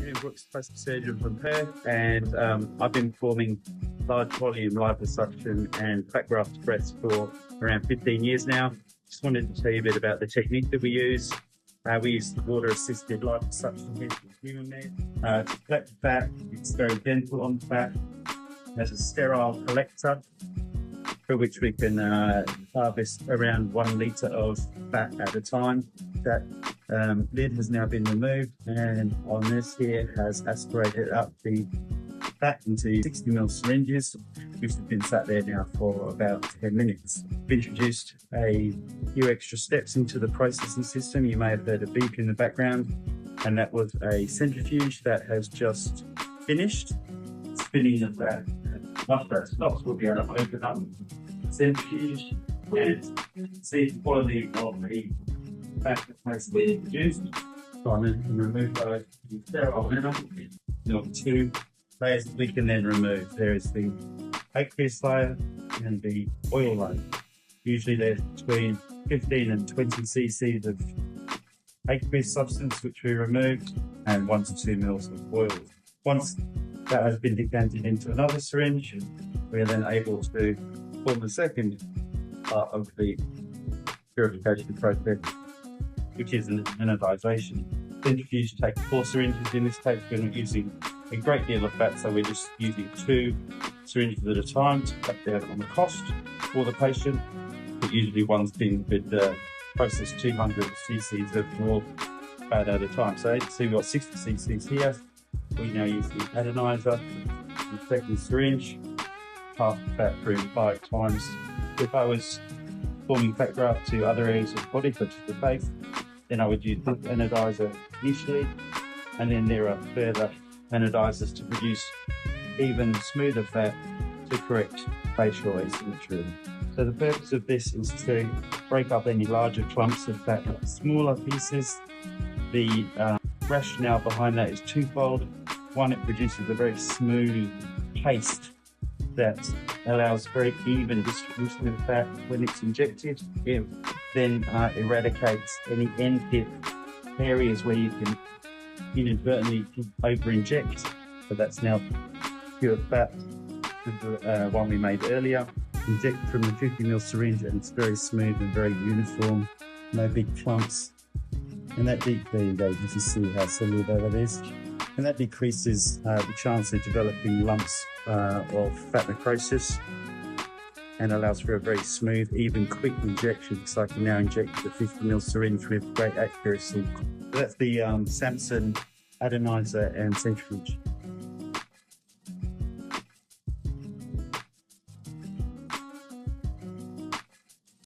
Adrian Brooks, plastic surgeon from Perth, and I've been performing large volume liposuction and fat graft breasts for around 15 years now. Just wanted to tell you a bit about the technique that we use. We use water-assisted liposuction here with human meat. To collect fat, it's very gentle on fat. There's a sterile collector for which we can harvest around 1 litre of fat at a time. That lid has now been removed, and on this here has aspirated up the fat into 60ml syringes, which have been sat there now for about 10 minutes. We've introduced a few extra steps into the processing system. You may have heard a beep in the background, and that was a centrifuge that has just finished spinning the fat. After that stops, we'll be able to open up the centrifuge and see the quality of the fat that has been produced. So I'm going to remove those sterile litter. There are 2 layers that we can then remove. There is the aqueous layer and the oil layer. Usually there's between 15 and 20 cc's of aqueous substance which we removed, and 1 to 2 mils of oil. Once that has been decanted into another syringe, we are then able to form the second part of the purification process, which is an anodization. Centrifuge takes 4 syringes. In this case, we're not using a great deal of fat, so we're just using 2 syringes at a time to cut down on the cost for the patient. But usually one thing could process 200 cc's of raw fat at a time. So you can see we've got 60 cc's here. We now use the Adinizer, the second syringe, half the fat through 5 times. If I was forming fat graft to other areas of the body, such as the face, then I would use the Adinizer initially, and then there are further anodizers to produce even smoother fat to correct facial asymmetry. So the purpose of this is to break up any larger clumps of fat into smaller pieces. The rationale behind that is twofold. One, it produces a very smooth paste that allows very even distribution of fat when it's injected. It then eradicates any end tip areas where you can inadvertently over-inject. So that's now pure fat, the one we made earlier. Inject from the 50ml syringe, and it's very smooth and very uniform, no big clumps. And that there you go, you can see how cellular that is. And that decreases the chance of developing lumps of fat necrosis, and allows for a very smooth, even, quick injection, because I can now inject the 50ml syringe with great accuracy. So that's the Samson Adinizer and centrifuge.